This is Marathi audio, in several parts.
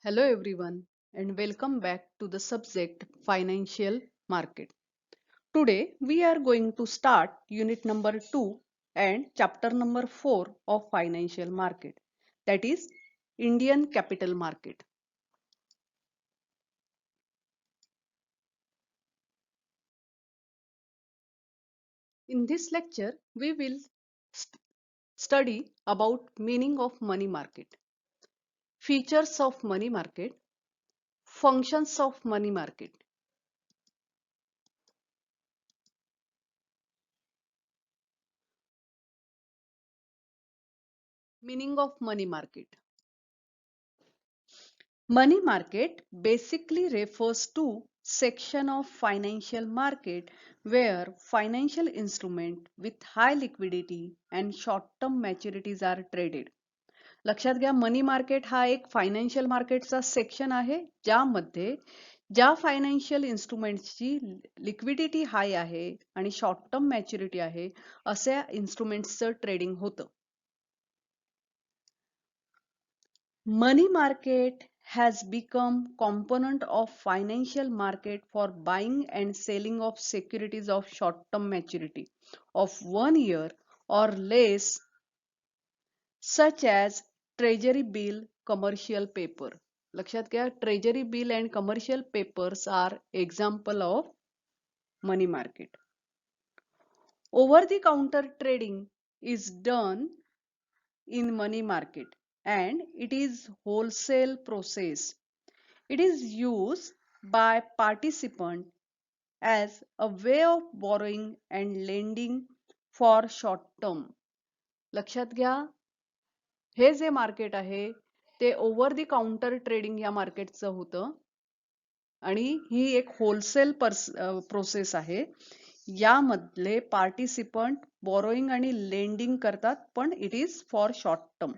Hello everyone and welcome back to the subject financial market. Today we are going to start unit number 2 and chapter number 4 of financial market, that is Indian capital market. In this lecture we will st- study about meaning of money market, features of money market, functions of money market. Meaning of money market. Money market basically refers to section of financial market where financial instrument with high liquidity and short term maturities are traded. लक्षात घ्या, मनी मार्केट हा एक फायनान्शियल मार्केटचा सेक्शन आहे ज्यामध्ये ज्या फायनान्शियल इन्स्ट्रुमेंट्सची लिक्विडिटी हाय आहे आणि शॉर्ट टर्म मॅच्युरिटी आहे अशा इन्स्ट्रुमेंट्सचं ट्रेडिंग होतं. Money market has become component of financial market for buying and selling of securities of short-term maturity of 1 year or less, such as treasury bill, commercial paper. लक्षात घ्या, treasury bill and commercial papers are example of money market. Over the counter trading is done in money market and it is wholesale process. It is used by participant as a way of borrowing and lending for short term. लक्षात घ्या, हे जे मार्केट आहे ते ओव्हर द काउंटर ट्रेडिंग या मार्केटचं होतं आणि ही एक होलसेल प्रोसेस आहे. यामधले पार्टिसिपंट बॉरोइंग आणि लेंडिंग करतात, पण it is for short term.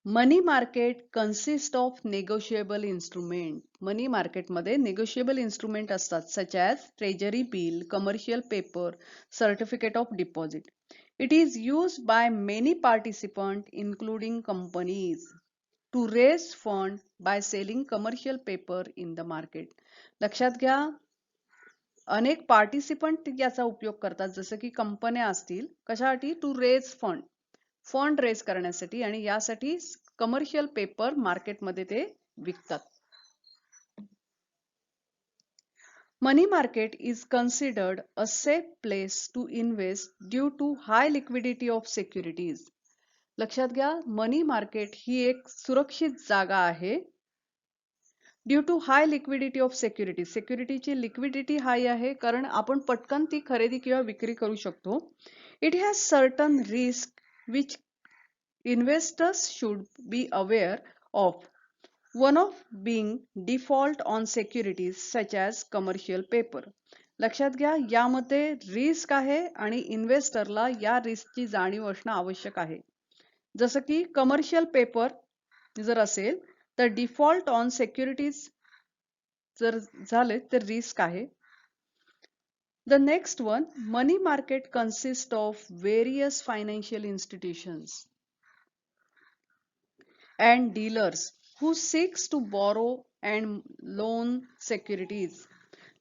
Money market consist of negotiable instrument. Money मार्केटमध्ये नेगोशिएबल इन्स्ट्रुमेंट असतात, such as treasury bill, commercial paper, certificate of deposit. It is used by many participant including companies to raise fund by selling commercial paper in the market. लक्षात घ्या, अनेक पार्टिसिपंट याचा उपयोग करतात, जसं की कंपन्या असतील, कशासाठी? टू रेज फंड रेज करण्यासाठी आणि यासाठी कमर्शियल पेपर मार्केटमध्ये ते विकतात. Money market is considered a safe place to invest due to high liquidity of securities. लक्षात घ्या, मनी मार्केट ही एक सुरक्षित जागा आहे due to high liquidity of security. सिक्युरिटीची लिक्विडिटी हाय आहे कारण आपण पटकन ती खरेदी किंवा विक्री करू शकतो. It has certain risk which investors should be aware of, one of being default on securities such as commercial paper. लक्षात घ्या, यामध्ये रिस्क आहे आणि इन्व्हेस्टरला या रिस्कची जाणीव असणं आवश्यक आहे. जसं की कमर्शियल पेपर जर असेल तर डिफॉल्ट ऑन सिक्युरिटीज जर झाले तर रिस्क आहे. The next one, money market consists of various financial institutions and dealers who seeks to borrow and loan securities.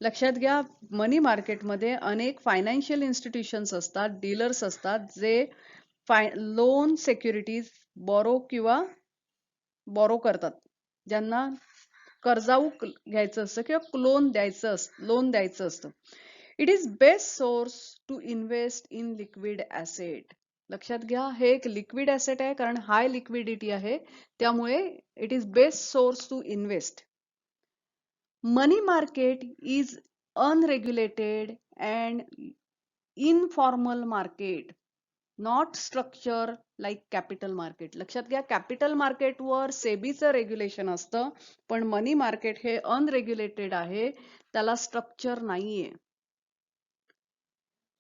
लक्षात घ्या, मनी मार्केटमध्ये अनेक फायनान्शियल इन्स्टिट्यूशन्स असतात, डीलर्स असतात, जे लोन सिक्युरिटीज बॉरो करतात, ज्यांना कर्जाऊ घ्यायचं असतं किंवा लोन द्यायचं असतं. It is best source to invest in liquid asset. लक्षात घ्या, हे एक लिक्विड ॲसेट आहे कारण हाय लिक्विडिटी आहे, त्यामुळे it is best source to invest. Money market is unregulated and informal market, not structure like capital market. लक्षात घ्या, कॅपिटल मार्केटवर सेबीचं रेग्युलेशन असतं, पण मनी मार्केट हे अनरेग्युलेटेड आहे, त्याला स्ट्रक्चर नाहीये.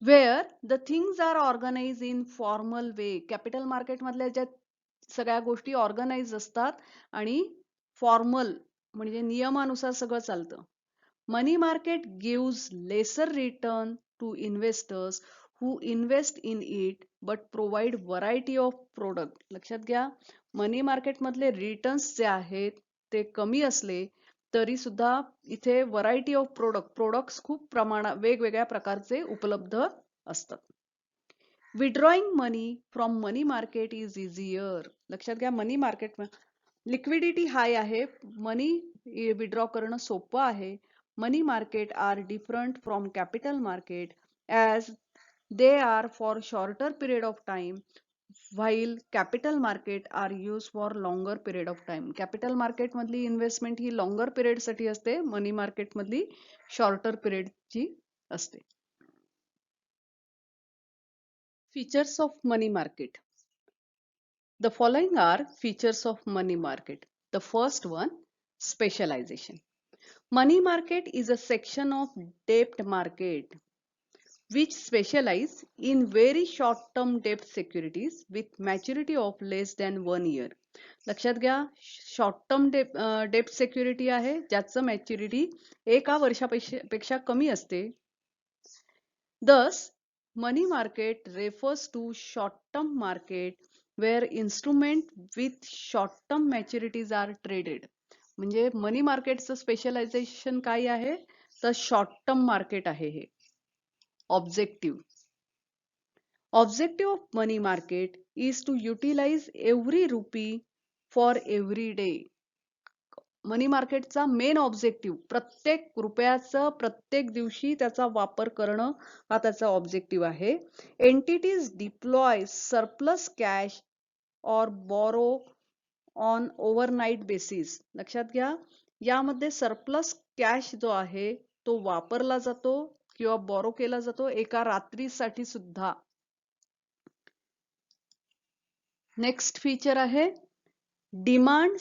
where the things are organized in formal way. Capital market मधल्या ज्या सगळ्या गोष्टी ऑर्गनाइज असतात आणि फॉर्मल म्हणजे नियमानुसार सगळं चालतं. Money market gives lesser return to investors who invest in it but provide variety of product. लक्षात घ्या, मनी मार्केट मधले रिटर्न्स जे आहेत ते कमी असले तरी सुद्धा इथे व्हरायटी ऑफ प्रोडक्ट्स खूप प्रमाणात वेगवेगळ्या प्रकारचे उपलब्ध असतात. Withdrawing money from money market is easier. लक्षात घ्या, मनी मार्केट लिक्विडिटी हाय आहे, मनी विड्रॉ करणं सोपं आहे. Money market are different from capital market as they are for shorter period of time while capital market are use for longer period of time. Capital market मधली इन्व्हेस्टमेंट ही लॉंगर पिरियड साठी असते, मनी मार्केट मधली शॉर्टर पिरियडची असते. Features of money market. The following are features of money market. The first one, specialization. Money market is a section of debt market which specialize in very short-term debt securities with maturity of less than 1 year. लक्षात घ्या, शॉर्ट टर्म डेप्ट सिक्युरिटी आहे ज्याचं मॅच्युरिटी 1 वर्षापेक्षा कमी असते. Thus, money market refers to short-term market where instrument with short-term maturities are traded. म्हणजे मनी मार्केटचं स्पेशलायझेशन काय आहे, तर शॉर्ट टर्म मार्केट आहे हे. Objective. Objective of money market is to utilize every rupee for every day. मनी मार्केटचा मेन ऑब्जेक्टिव्ह प्रत्येक रुपयाचं प्रत्येक दिवशी त्याचा वापर करणं हा त्याचा ऑब्जेक्टिव्ह आहे. एंटिटीज डिप्लॉय सरप्लस कॅश और बोरो ऑन ओव्हरनाईट बेसिस. लक्षात घ्या, यामध्ये सरप्लस कॅश जो आहे तो वापरला जातो किंवा बोरो केला जातो एका रात्रीसाठी सुद्धा. नेक्स्ट फीचर आहे demand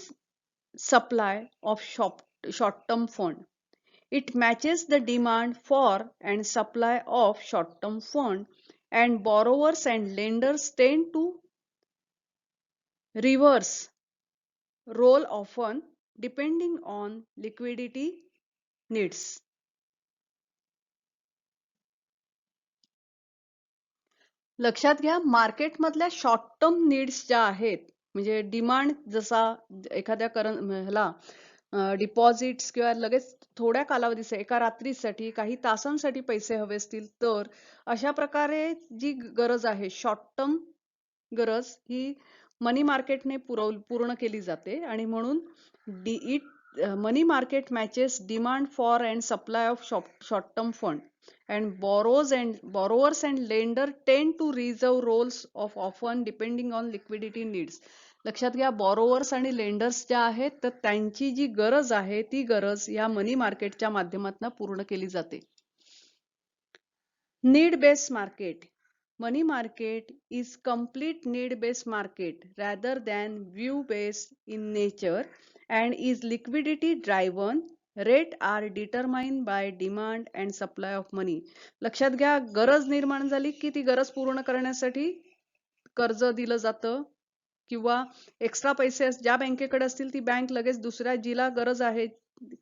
supply of short-term fund. It matches the demand for and supply of short-term fund, and borrowers and lenders tend to reverse role often depending on liquidity needs. लक्षात घ्या, मार्केट मधल्या शॉर्ट टर्म नीड्स ज्या आहेत, म्हणजे डिमांड जसा एखाद्या ह्याला डिपॉझिट्स किंवा लगेच थोड्या कालावधीसाठी एका रात्रीसाठी काही तासांसाठी पैसे हवे असतील तर अशा प्रकारे जी गरज आहे शॉर्ट टर्म गरज ही मनी मार्केटने पूर्ण केली जाते. आणि म्हणून money market matches demand for and supply of short term fund and borrowers and lender tend to reserve roles of often depending on liquidity needs. लक्षात घ्या, बॉरोवर्स आणि लेंडर्स ज्या आहेत तर त्यांची जी गरज आहे ती गरज या मनी मार्केटच्या माध्यमातून पूर्ण केली जाते. Need based market. Money market is complete need based market rather than view based in nature and is liquidity driven. Rate are determined by demand and supply of money. लक्षात घ्या, गरज निर्माण झाली की ती गरज पूर्ण करण्यासाठी कर्ज दिलं जातं किंवा एक्स्ट्रा पैसे ज्या बँकेकडे असतील ती बँक लगेच दुसऱ्या जिला गरज आहे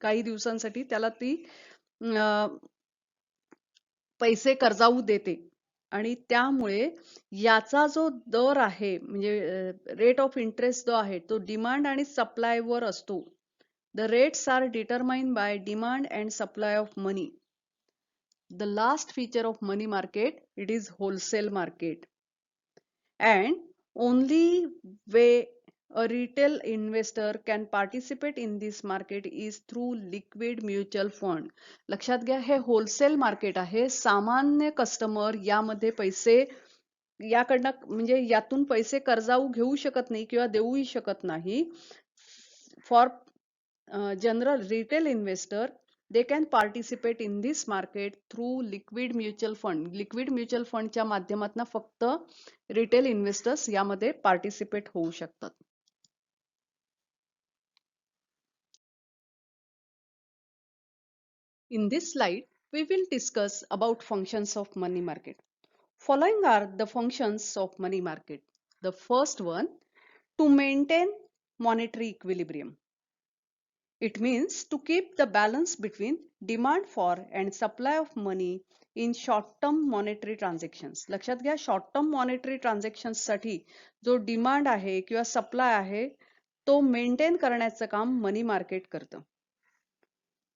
काही दिवसांसाठी त्याला ती पैसे कर्जाऊ देते. आणि त्यामुळे याचा जो दर आहे म्हणजे रेट ऑफ इंटरेस्ट जो आहे तो डिमांड आणि सप्लाय वर असतो. The rates are determined by demand and supply of money. The last feature of money market, it is wholesale market and only way a retail investor can participate in this market is through liquid mutual fund. लक्षात घ्या, हे होलसेल मार्केट आहे. सामान्य कस्टमर यामध्ये पैसे याकडनं म्हणजे यातून पैसे कर्जाऊ घेऊ शकत नाही किंवा देऊही शकत नाही. For general retail investor they can participate in this market through liquid mutual fund. Liquid mutual फंडच्या माध्यमातून फक्त रिटेल इन्व्हेस्टर्स यामध्ये पार्टिसिपेट होऊ शकतात. In this slide, we will discuss about functions of money market. Following are the functions of money market. The first one, to maintain monetary equilibrium. It means to keep the balance between demand for and supply of money in short term monetary transactions. लक्षात घ्या, शॉर्ट टर्म मॉनेटरी ट्रान्झॅक्शन्स साठी जो डिमांड आहे किंवा सप्लाय आहे तो मेंटेन करण्याचं काम मनी मार्केट करतं.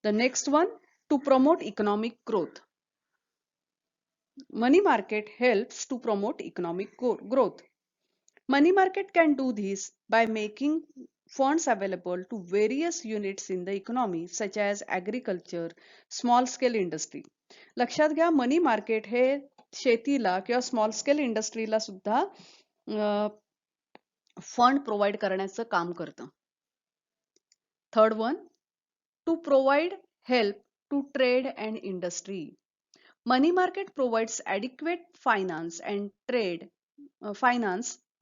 The next one, to promote economic growth. Money market helps to promote economic growth. Money market can do this by making funds available to various units in the economy such as agriculture, small scale industry. लक्षात घ्या, मनी मार्केट हे शेतीला किंवा स्मॉल स्केल इंडस्ट्रीला सुद्धा फंड प्रोव्हाइड करण्याचं काम करतं. Third one, to provide help to trade and industry. Money market provides adequate finance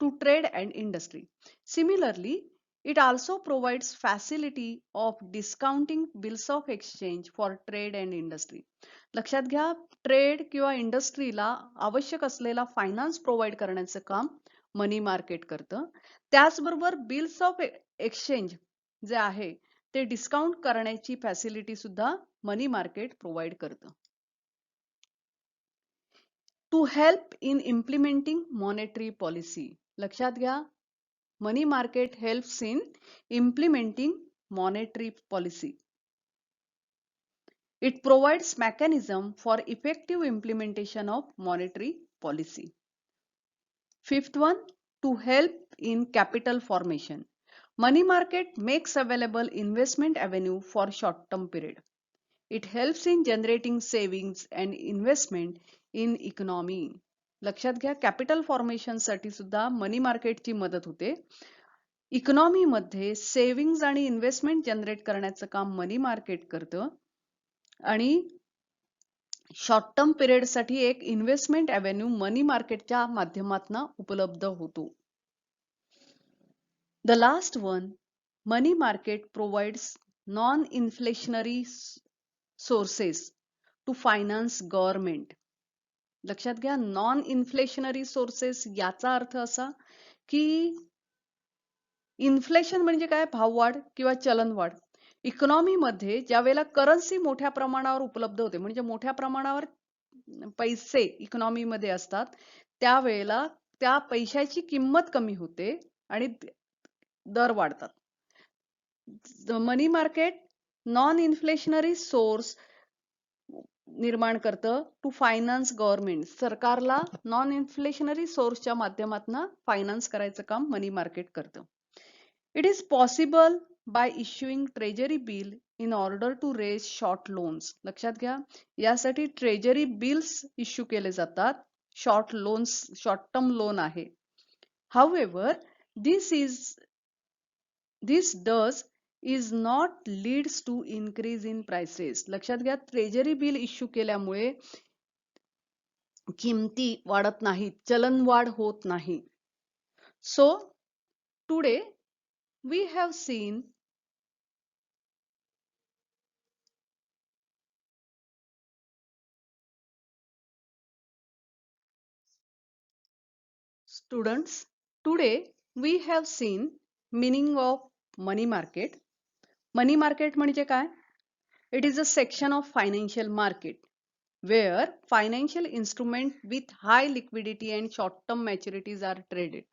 to trade and industry. Similarly, it also provides facility of discounting bills of exchange for trade and industry. लक्षात घ्या, ट्रेड किंवा इंडस्ट्रीला आवश्यक असलेला फायनान्स प्रोव्हाइड करण्याचं काम मनी मार्केट करतं. त्याचबरोबर बिल्स ऑफ एक्सचेंज जे आहे ते डिस्काउंट करण्याची फॅसिलिटी सुद्धा मनी मार्केट प्रोव्हाइड करतं. To help in implementing monetary policy. लक्षात घ्या, money market helps in implementing monetary policy. It provides mechanism for effective implementation of monetary policy. Fifth one, to help in capital formation. Money market makes available investment avenue for short-term period. It helps in generating savings and investment in economy. लक्षात घ्या, कॅपिटल फॉर्मेशन साठी सुद्धा मनी मार्केटची मदत होते. इकॉनॉमी मध्ये सेव्हिंग्ज आणि इन्व्हेस्टमेंट जनरेट करण्याचं काम मनी मार्केट करतं आणि शॉर्ट टर्म पिरियड साठी एक इन्व्हेस्टमेंट एव्हेन्यू मनी मार्केटच्या माध्यमातून उपलब्ध होतो. The last one, money market provides non inflationary sources to finance government. लक्षात घ्या, नॉन इन्फ्लेशनरी सोर्सेस याचा अर्थ असा की इन्फ्लेशन म्हणजे काय, भाववाढ किंवा चलनवाढ. इकॉनॉमी मध्ये ज्या वेळेला करन्सी मोठ्या प्रमाणावर उपलब्ध होते, म्हणजे मोठ्या प्रमाणावर पैसे इकॉनॉमी मध्ये असतात, त्यावेळेला त्या पैशाची किंमत कमी होते आणि दर वाढतात. Money market non inflationary source निर्माण करतं टू फायनान्स गव्हर्नमेंट. सरकारला नॉन इन्फ्लेशनरी सोर्सच्या माध्यमातून फायनान्स करायचं काम मनी मार्केट करतं. It is possible by issuing treasury bill in order to raise short loans. लक्षात घ्या, यासाठी ट्रेजरी बिल्स इश्यू केले जातात. शॉर्ट टर्म लोन आहे. हाऊएव्हर this does is not leads to increase in prices. लक्षात घ्या, ट्रेजरी बिल इश्यू केल्यामुळे किमती वाढत नाहीत, चलनवाढ होत नाही. So today we have seen students, today we have seen meaning of money market. Money market म्हणजे काय? It is a section of financial market where financial instrument with high liquidity and short term maturities are traded.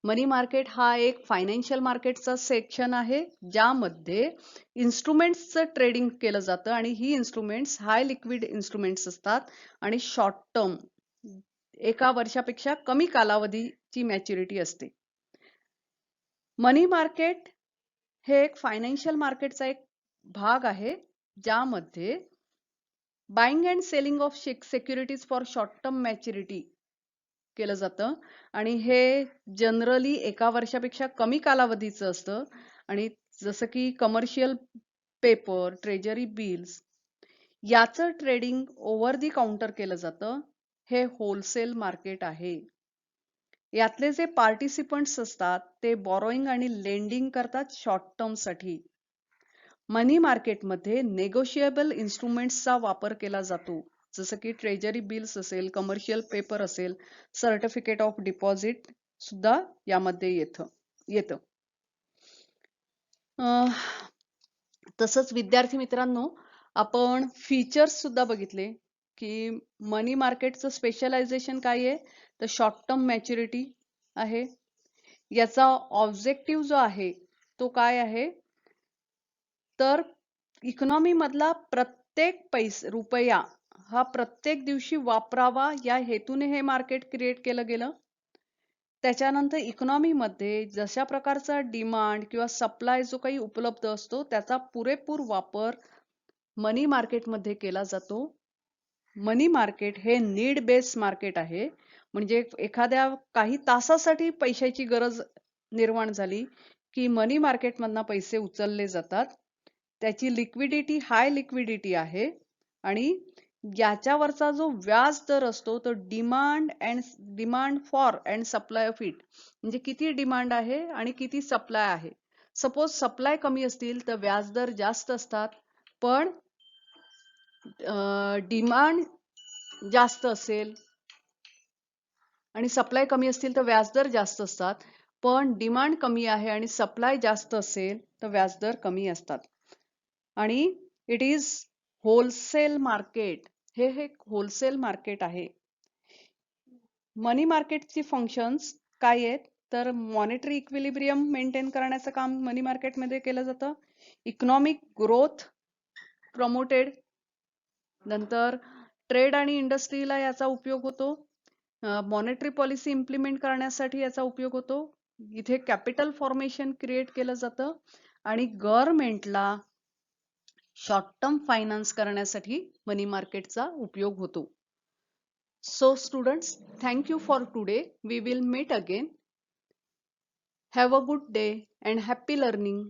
Money market हा एक फायनान्शियल मार्केटचा सेक्शन आहे ज्यामध्ये इन्स्ट्रुमेंट्सचं ट्रेडिंग केलं जातं आणि ही इन्स्ट्रुमेंट्स हाय लिक्विड इन्स्ट्रुमेंट्स असतात आणि शॉर्ट टर्म एका वर्षापेक्षा कमी कालावधीची मॅच्युरिटी असते. मनी मार्केट हे एक फायनान्शियल मार्केटचा एक भाग आहे ज्यामध्ये buying and selling of securities for short term maturity केलं जातं आणि हे जनरली एका वर्षापेक्षा कमी कालावधीचं असतं. आणि जसं की कमर्शियल पेपर, ट्रेजरी बिल्स याचं ट्रेडिंग ओव्हर दी काउंटर केलं जातं. हे होलसेल मार्केट आहे. यातले जे पार्टिसिपंट्स असतात ते बॉरोइंग आणि लेंडिंग करतात शॉर्ट टर्म साठी. मनी मार्केटमध्ये नेगोशिएबल इन्स्ट्रुमेंट्सचा वापर केला जातो, जसं की ट्रेजरी बिल्स असेल, कमर्शियल पेपर असेल, सर्टिफिकेट ऑफ डिपॉझिट सुद्धा यामध्ये येतं. तसंच विद्यार्थी मित्रांनो, आपण फीचर्स सुद्धा बघितले की मनी मार्केटचं स्पेशलायझेशन काय आहे, तर शॉर्ट टर्म मॅच्युरिटी आहे. याचा ऑब्जेक्टिव्ह जो आहे तो काय आहे, तर इकॉनॉमी मधला प्रत्येक रुपया हा प्रत्येक दिवशी वापरावा या हेतूने हे मार्केट क्रिएट केलं गेलं. त्याच्यानंतर इकॉनॉमीमध्ये जशा प्रकारचा डिमांड किंवा सप्लाय जो काही उपलब्ध असतो त्याचा पुरेपूर वापर मनी मार्केटमध्ये केला जातो. मनी मार्केट हे नीड बेस्ड मार्केट आहे. म्हणजे एखाद्या काही तासासाठी पैशाची गरज निर्माण झाली की मनी मार्केटमधनं पैसे उचलले जातात. त्याची लिक्विडिटी हाय लिक्विडिटी आहे आणि याच्यावरचा जो व्याज दर असतो तो demand for and supply of it, म्हणजे किती डिमांड आहे आणि किती सप्लाय आहे. सपोज सप्लाय कमी असतील तर व्याजदर जास्त असतात, पण डिमांड जास्त असेल आणि सप्लाय कमी असतील तर व्याजदर जास्त असतात, पण डिमांड कमी आहे आणि सप्लाय जास्त असेल तर व्याजदर कमी असतात. आणि इट इज होलसेल मार्केट, हे होलसेल मार्केट आहे. मनी मार्केटची फंक्शन्स काय आहेत, तर मॉनिटरी इक्विलिब्रियम मेंटेन करण्याचं काम मनी मार्केटमध्ये केलं जातं. इकॉनॉमिक ग्रोथ प्रमोटेड, नंतर ट्रेड आणि इंडस्ट्रीला याचा उपयोग होतो. मॉनेटरी पॉलिसी इम्प्लिमेंट करण्यासाठी याचा उपयोग होतो. इथे कॅपिटल फॉर्मेशन क्रिएट केलं जातं आणि गव्हर्नमेंटला शॉर्ट टर्म फायनान्स करण्यासाठी मनी मार्केटचा उपयोग होतो. So students, thank you for today. We will meet again. Have a good day and happy learning.